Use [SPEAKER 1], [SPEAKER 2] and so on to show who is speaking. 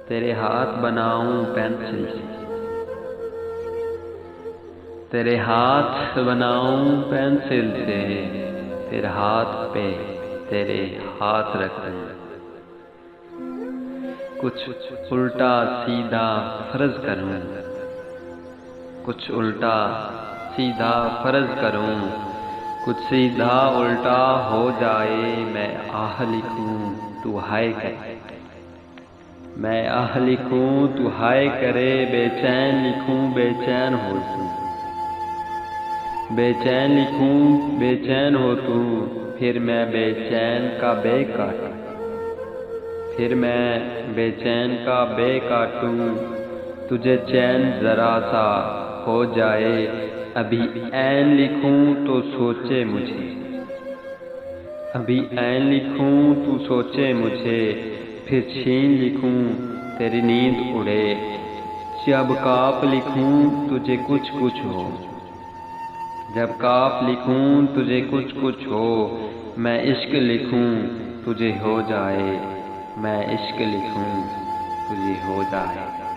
[SPEAKER 1] तेरे हाथ बनाऊं पेंसिल से, तेरे हाथ बनाऊं पेंसिल से, तेरे हाथ पे तेरे हाथ रखूं। कुछ उल्टा सीधा फर्ज करूं, कुछ उल्टा सीधा फर्ज करूं, कुछ सीधा उल्टा हो जाए। मैं आह लिखूं तू हाय करे, मैं आह लिखूं तू हाय करे। बेचैन लिखूं बेचैन हो तू, बेचैन लिखूं बेचैन हो तू। फिर मैं बेचैन का बे काटूं, फिर मैं बेचैन का बे काटूं। तुझे चैन जरा सा हो जाए। अभी ऐन लिखूं तो सोचे मुझे, अभी ऐन लिखूं तू सोचे मुझे। फिर छीन लिखूं तेरी नींद उड़े। जब काप लिखूं तुझे कुछ कुछ हो, जब काप लिखूं तुझे कुछ कुछ हो। मैं इश्क लिखूं तुझे हो जाए, मैं इश्क लिखूं तुझे हो जाए।